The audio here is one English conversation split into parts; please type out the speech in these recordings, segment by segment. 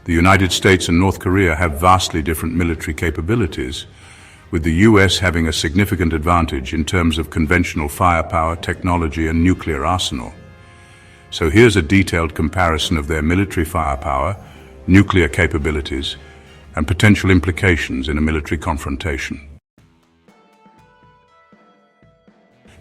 The United States and North Korea have vastly different military capabilities, with the US having a significant advantage in terms of conventional firepower, technology, and nuclear arsenal. So here's a detailed comparison of their military firepower, nuclear capabilities, and potential implications in a military confrontation.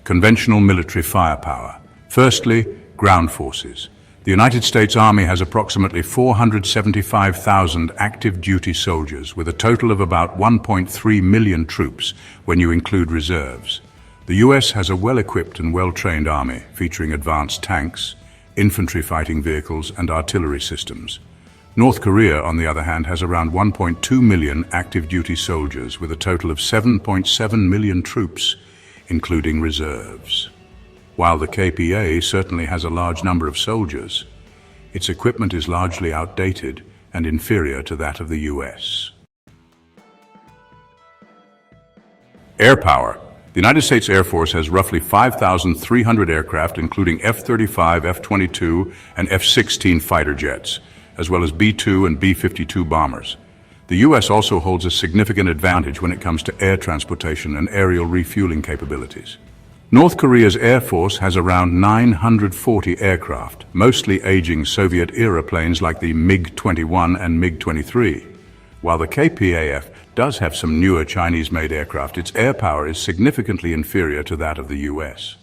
Conventional military firepower. Firstly, ground forces. The United States Army has approximately 475,000 active duty soldiers, with a total of about 1.3 million troops when you include reserves. The US has a well-equipped and well-trained army, featuring advanced tanks, infantry fighting vehicles, and artillery systems. North Korea, on the other hand, has around 1.2 million active duty soldiers, with a total of 7.7 million troops, including reserves. While the KPA certainly has a large number of soldiers, its equipment is largely outdated and inferior to that of the US. Air power. The United States Air Force has roughly 5,300 aircraft, including F-35, F-22, and F-16 fighter jets, as well as B-2 and B-52 bombers. The US also holds a significant advantage when it comes to air transportation and aerial refueling capabilities. North Korea's Air Force has around 940 aircraft, mostly aging Soviet-era planes like the MiG-21 and MiG-23. While the KPAF does have some newer Chinese-made aircraft, its air power is significantly inferior to that of the US.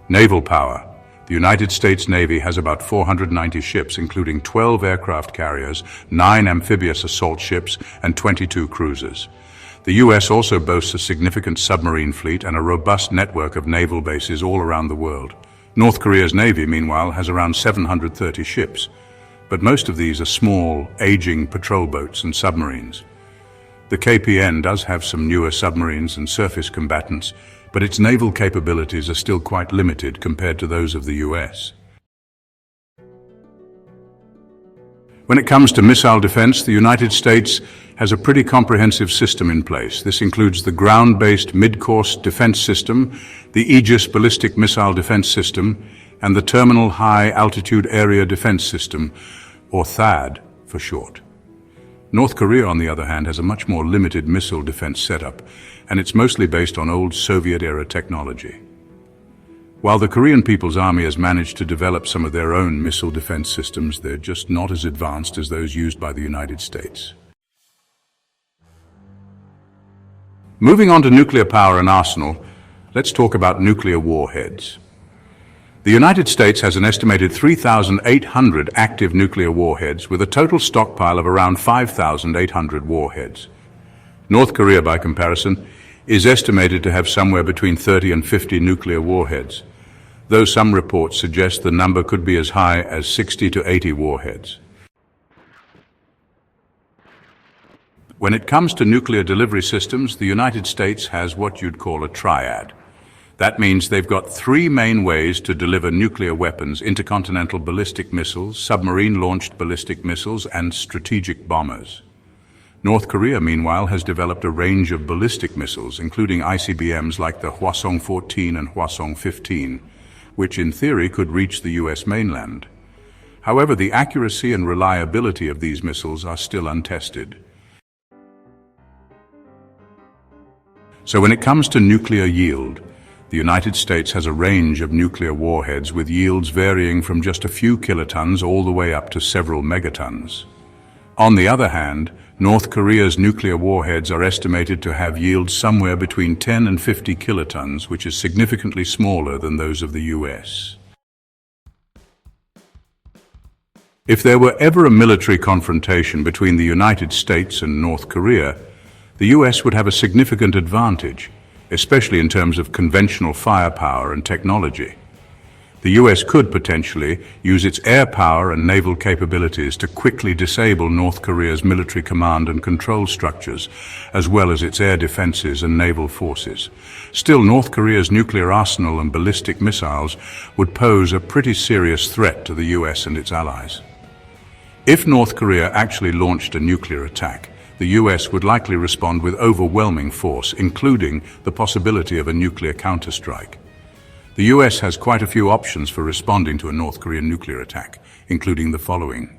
Naval power. The United States Navy has about 490 ships, including 12 aircraft carriers, 9 amphibious assault ships, and 22 cruisers. The US also boasts a significant submarine fleet and a robust network of naval bases all around the world. North Korea's Navy, meanwhile, has around 730 ships, but most of these are small, aging patrol boats and submarines. The KPN does have some newer submarines and surface combatants, but its naval capabilities are still quite limited compared to those of the US. When it comes to missile defense, the United States has a pretty comprehensive system in place. This includes the ground-based mid-course defense system, the Aegis ballistic missile defense system, and the Terminal High Altitude Area Defense System, or THAAD for short. North Korea, on the other hand, has a much more limited missile defense setup, and it's mostly based on old Soviet-era technology. While the Korean People's Army has managed to develop some of their own missile defense systems, they're just not as advanced as those used by the United States. Moving on to nuclear power and arsenal, let's talk about nuclear warheads. The United States has an estimated 3,800 active nuclear warheads, with a total stockpile of around 5,800 warheads. North Korea, by comparison, is estimated to have somewhere between 30 and 50 nuclear warheads, though some reports suggest the number could be as high as 60 to 80 warheads. When it comes to nuclear delivery systems, the United States has what you'd call a triad. That means they've got 3 main ways to deliver nuclear weapons: intercontinental ballistic missiles, submarine-launched ballistic missiles, and strategic bombers. North Korea, meanwhile, has developed a range of ballistic missiles, including ICBMs like the Hwasong-14 and Hwasong-15, which in theory could reach the US mainland. However, the accuracy and reliability of these missiles are still untested. So when it comes to nuclear yield, the United States has a range of nuclear warheads with yields varying from just a few kilotons all the way up to several megatons. On the other hand, North Korea's nuclear warheads are estimated to have yields somewhere between 10 and 50 kilotons, which is significantly smaller than those of the US. If there were ever a military confrontation between the United States and North Korea, the US would have a significant advantage, especially in terms of conventional firepower and technology. The US could potentially use its air power and naval capabilities to quickly disable North Korea's military command and control structures, as well as its air defenses and naval forces. Still, North Korea's nuclear arsenal and ballistic missiles would pose a pretty serious threat to the US and its allies. If North Korea actually launched a nuclear attack, the US would likely respond with overwhelming force, including the possibility of a nuclear counterstrike. The US has quite a few options for responding to a North Korean nuclear attack, including the following.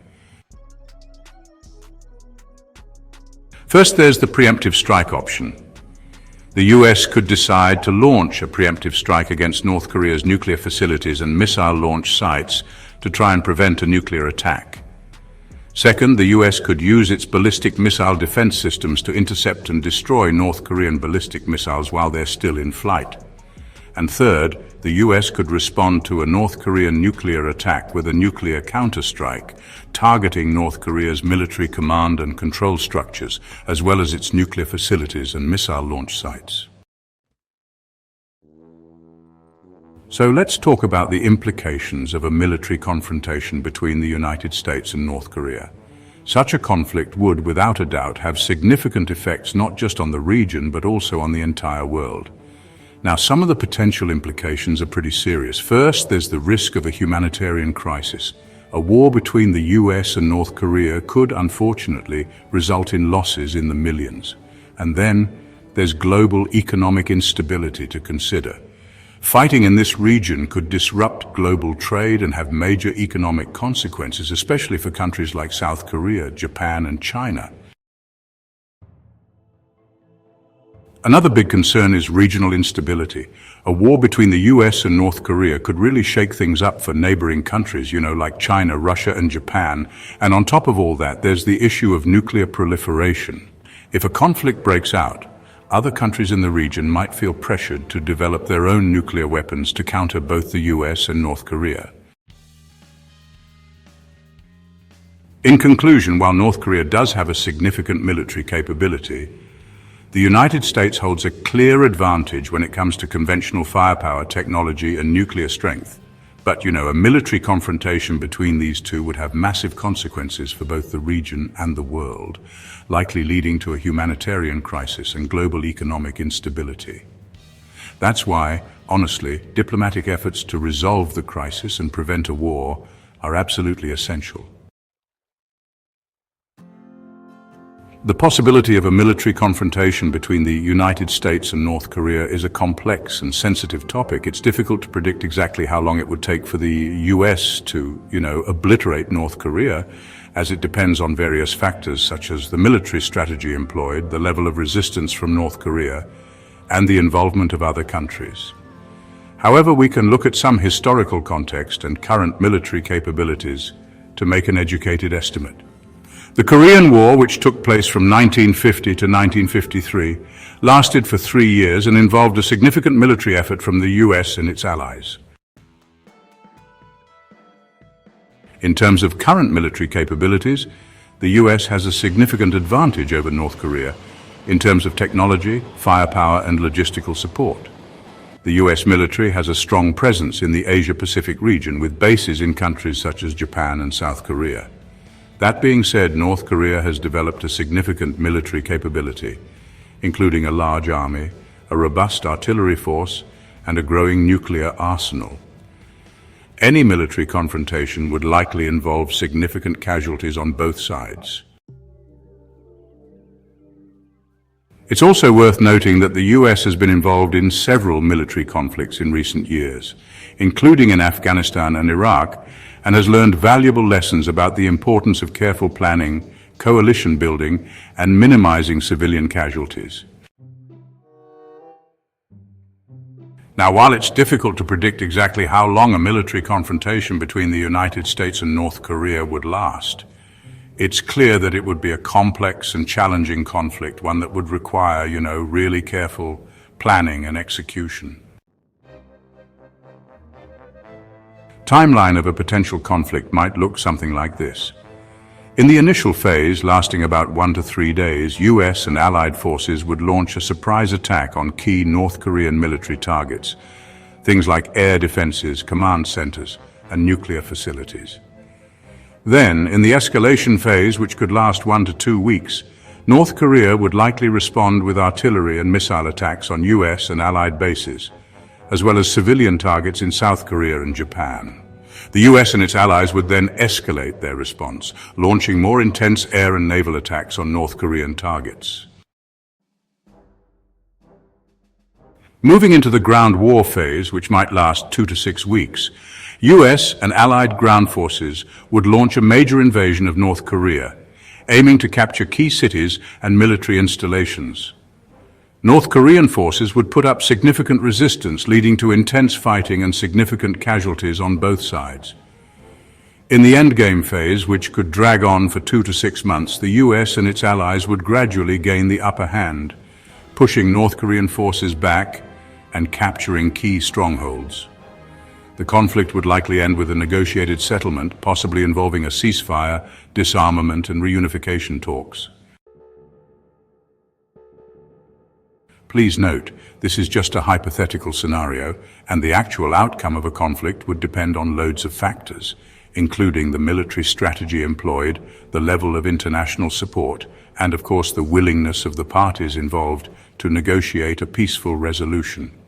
First, there's the preemptive strike option. The US could decide to launch a preemptive strike against North Korea's nuclear facilities and missile launch sites to try and prevent a nuclear attack. Second, the US could use its ballistic missile defense systems to intercept and destroy North Korean ballistic missiles while they're still in flight. And third, the US could respond to a North Korean nuclear attack with a nuclear counterstrike, targeting North Korea's military command and control structures, as well as its nuclear facilities and missile launch sites. So let's talk about the implications of a military confrontation between the United States and North Korea. Such a conflict would, without a doubt, have significant effects not just on the region, but also on the entire world. Now, some of the potential implications are pretty serious. First, there's the risk of a humanitarian crisis. A war between the US and North Korea could, unfortunately, result in losses in the millions. And then, there's global economic instability to consider. Fighting in this region could disrupt global trade and have major economic consequences, especially for countries like South Korea, Japan, and China. Another big concern is regional instability. A war between the US and North Korea could really shake things up for neighboring countries, like China, Russia, and Japan. And on top of all that, there's the issue of nuclear proliferation. If a conflict breaks out, other countries in the region might feel pressured to develop their own nuclear weapons to counter both the US and North Korea. In conclusion, while North Korea does have a significant military capability, the United States holds a clear advantage when it comes to conventional firepower, technology, and nuclear strength. But, a military confrontation between these two would have massive consequences for both the region and the world, likely leading to a humanitarian crisis and global economic instability. That's why, honestly, diplomatic efforts to resolve the crisis and prevent a war are absolutely essential. The possibility of a military confrontation between the United States and North Korea is a complex and sensitive topic. It's difficult to predict exactly how long it would take for the US to, obliterate North Korea, as it depends on various factors such as the military strategy employed, the level of resistance from North Korea, and the involvement of other countries. However, we can look at some historical context and current military capabilities to make an educated estimate. The Korean War, which took place from 1950 to 1953, lasted for 3 years and involved a significant military effort from the US and its allies. In terms of current military capabilities, the US has a significant advantage over North Korea in terms of technology, firepower, and logistical support. The US military has a strong presence in the Asia-Pacific region with bases in countries such as Japan and South Korea. That being said, North Korea has developed a significant military capability, including a large army, a robust artillery force, and a growing nuclear arsenal. Any military confrontation would likely involve significant casualties on both sides. It's also worth noting that the US has been involved in several military conflicts in recent years, including in Afghanistan and Iraq, and has learned valuable lessons about the importance of careful planning, coalition building, and minimizing civilian casualties. Now, while it's difficult to predict exactly how long a military confrontation between the United States and North Korea would last, it's clear that it would be a complex and challenging conflict, one that would require, really careful planning and execution. Timeline of a potential conflict might look something like this. In the initial phase, lasting about 1 to 3 days, US and allied forces would launch a surprise attack on key North Korean military targets, things like air defenses, command centers, and nuclear facilities. Then, in the escalation phase, which could last 1 to 2 weeks, North Korea would likely respond with artillery and missile attacks on US and allied bases, as well as civilian targets in South Korea and Japan. The US and its allies would then escalate their response, launching more intense air and naval attacks on North Korean targets. Moving into the ground war phase, which might last 2 to 6 weeks, US and allied ground forces would launch a major invasion of North Korea, aiming to capture key cities and military installations. North Korean forces would put up significant resistance, leading to intense fighting and significant casualties on both sides. In the endgame phase, which could drag on for 2 to 6 months, the US and its allies would gradually gain the upper hand, pushing North Korean forces back and capturing key strongholds. The conflict would likely end with a negotiated settlement, possibly involving a ceasefire, disarmament, and reunification talks. Please note, this is just a hypothetical scenario, and the actual outcome of a conflict would depend on loads of factors, including the military strategy employed, the level of international support, and of course the willingness of the parties involved to negotiate a peaceful resolution.